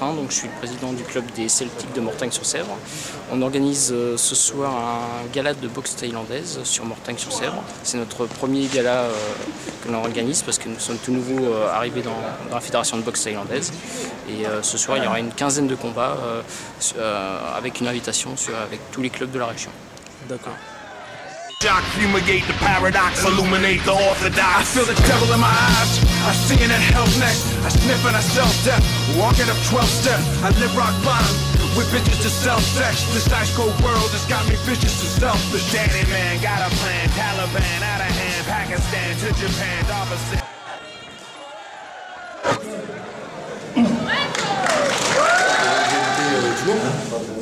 Martin, donc je suis le président du club des Celtics de Mortagne-sur-Sèvre. On organise ce soir un gala de boxe thaïlandaise sur Mortagne-sur-Sèvre. C'est notre premier gala que l'on organise parce que nous sommes tout nouveaux arrivés dans la fédération de boxe thaïlandaise. Et ce soir, il y aura une quinzaine de combats avec une invitation avec tous les clubs de la région. D'accord. Shock, fumigate the paradox, illuminate the orthodox. I feel the devil in my eyes, I see it at hell's neck. I sniff and I sell death, walking up 12 steps. I live rock bottom, with bitches to sell sex. This ice cold world has got me vicious and selfish. Danny man got a plan, Taliban out of hand. Pakistan to Japan, opposite.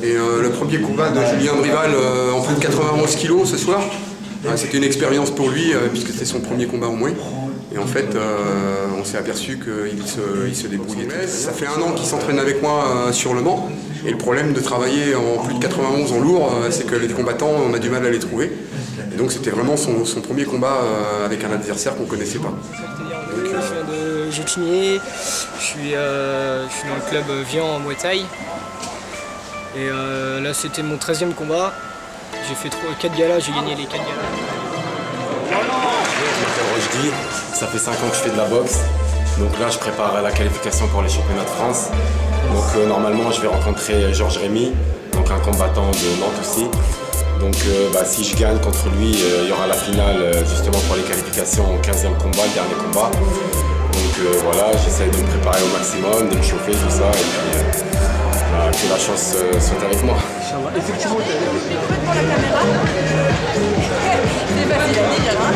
Et le premier combat de Julien Brival en plus de 91 kg ce soir, c'était une expérience pour lui puisque c'était son premier combat au moins. Et en fait, on s'est aperçu qu'il se débrouillait. Ça fait 1 an qu'il s'entraîne avec moi sur le Mans. Et le problème de travailler en plus de 91 en lourd, c'est que les combattants, on a du mal à les trouver. Et donc c'était vraiment son premier combat avec un adversaire qu'on ne connaissait pas. Je viens de Gétigné, je suis dans le club Vian en Muay Thai. Et là c'était mon 13e combat. J'ai fait 4 galas, j'ai gagné les 4 galas. Je m'appelle Rochdi, ça fait 5 ans que je fais de la boxe. Donc là je prépare la qualification pour les championnats de France. Donc normalement je vais rencontrer Georges Rémy, donc un combattant de Nantes aussi. Donc si je gagne contre lui, il y aura la finale justement pour les qualifications au 15e combat, le dernier combat. Donc voilà, j'essaie de me préparer au maximum, de me chauffer, tout ça. Et puis que la chance soit avec moi. Effectivement, pour la caméra. C'est facile à dire, hein.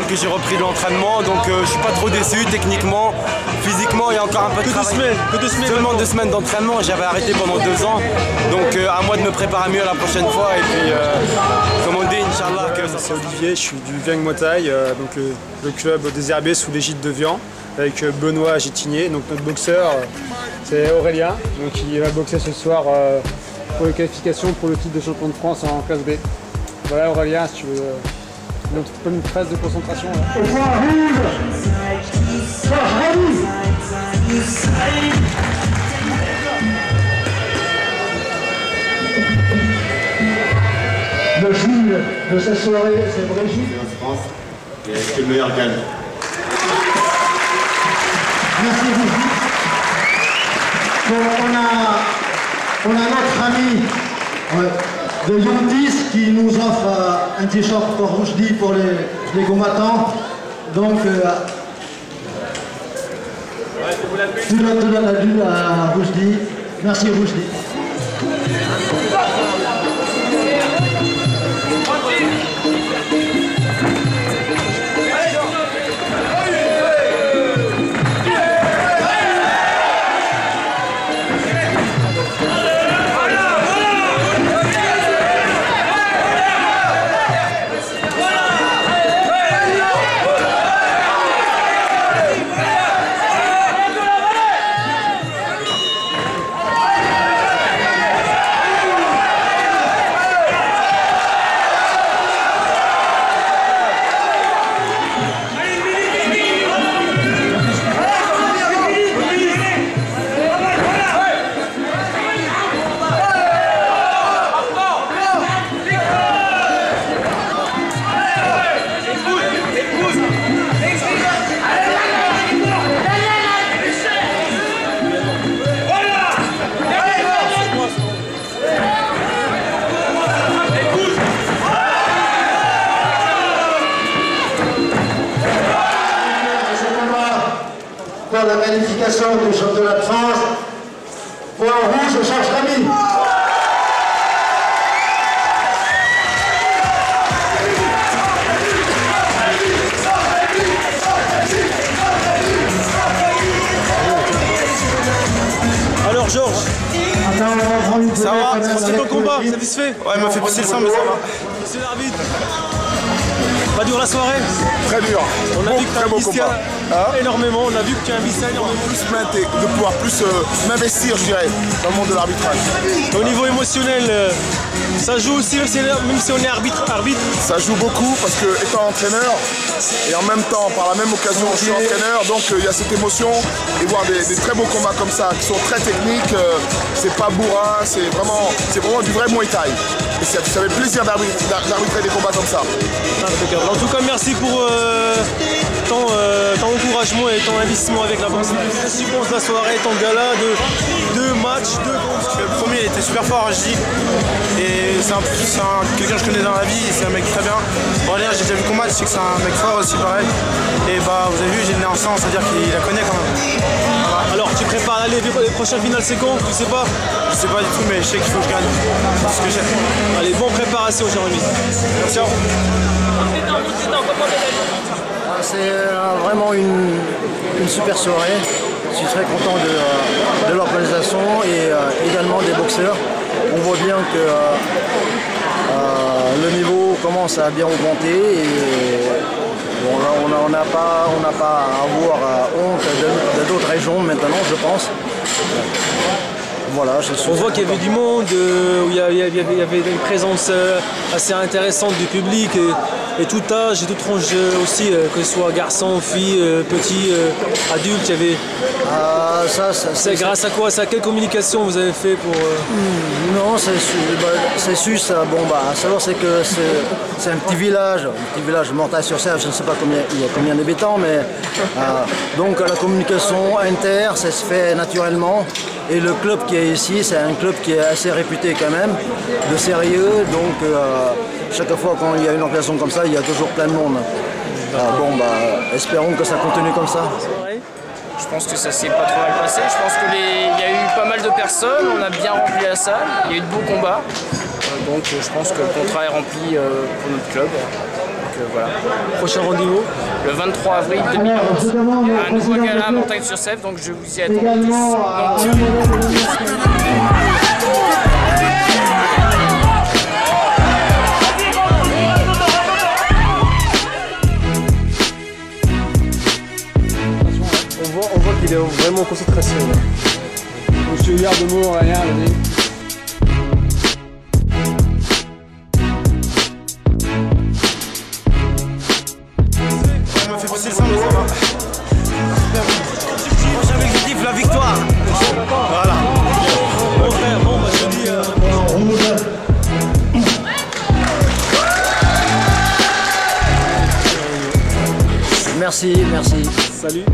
Que j'ai repris de l'entraînement, donc je suis pas trop déçu techniquement, physiquement il y a encore un peu de travail. Seulement 2 semaines d'entraînement, j'avais arrêté pendant 2 ans, donc à moi de me préparer mieux la prochaine fois et puis comme on dit, Inch'Allah que ça. C'est Olivier, je suis du Vian Muay Thai, donc le club désherbé sous l'égide de Vian, avec Benoît Gétigné, donc notre boxeur c'est Aurélien, donc il va boxer ce soir pour les qualifications pour le titre de champion de France en classe B. Voilà Aurélien, si tu veux. Une phase de concentration. Le juge de cette soirée, c'est Brigitte. Et est-ce que le meilleur gagne? Merci Brigitte. On a notre ami de Yontis qui nous offre un t-shirt pour Roujdi pour les combattants. Donc, tout le dû à Roujdi. Merci Roujdi. qualification du championnat de France. Point rouge, Georges Rémy. Alors Georges, ça va? C'est ton combat, satisfait? Ouais, il m'a fait pousser le sang, mais ça va. Monsieur l'arbitre, pas dur la soirée? Très dur. On a vu que tu as investi énormément, on a vu que tu as investi énormément. De pouvoir plus m'investir, je dirais, dans le monde de l'arbitrage. Au niveau émotionnel, ça joue aussi, même si on est arbitre? Ça joue beaucoup parce que étant entraîneur, et en même temps, par la même occasion, je suis entraîneur, donc il y a cette émotion, et voir des très beaux combats comme ça, qui sont très techniques, c'est pas bourrin, c'est vraiment du vrai Muay Thai. Et ça fait plaisir d'arbitrer des combats comme ça. En tout cas, merci pour ton encouragement et ton investissement avec la boxe. Qu'est-ce que tu penses de la soirée, ton gala, de deux matchs, deux combats? Le premier il était super fort, je dis. Et c'est quelqu'un que je connais dans la vie, c'est un mec très bien. Aurélien, j'ai déjà vu combattre, je sais que c'est un mec fort aussi, pareil. Et bah, vous avez vu, j'ai le nez en sang, c'est-à-dire qu'il la connaît quand même. Voilà. Alors, tu prépares les prochaines finales, c'est quand? Tu sais pas? Je sais pas du tout, mais je sais qu'il faut que je gagne. C'est ce que j'ai. Allez, bonne préparation, Jérémy. Ciao. C'est vraiment une super soirée. Je suis très content de l'organisation et également des boxeurs. On voit bien que le niveau commence à bien augmenter et bon, là, on n'a pas à avoir honte d'autres régions maintenant, je pense. Voilà, on voit qu'il y avait du monde, où il y avait une présence assez intéressante du public et tout âge et toute tranche aussi, que ce soit garçon, fille, petit, adulte, il y avait... c'est grâce à quoi? C'est à quelle communication vous avez fait pour... Non, c'est juste, bon bah, à savoir c'est que c'est un petit village Mortagne-sur-Sèvre, je ne sais pas il y a combien d'habitants, mais donc la communication inter, ça se fait naturellement. Et le club qui est ici, c'est un club qui est assez réputé quand même, de sérieux, donc chaque fois quand il y a une organisation comme ça, il y a toujours plein de monde. Bon bah, espérons que ça continue comme ça. Je pense que ça s'est pas trop mal passé, je pense qu'il y a eu pas mal de personnes, on a bien rempli la salle, il y a eu de beaux combats, donc je pense que le contrat est rempli pour notre club. Voilà. Prochain rendez-vous le 23 avril 2011. Un nouveau gala à Mortagne-sur-Sèvre, donc je vous y attends tous. On voit qu'il est vraiment en concentration. Monsieur Huillard de mots, rien, vas-y. C'est le sang, mais ça va. Prochain objectif, la victoire. Voilà. Bon frère, bon bah je dis... Merci. Salut.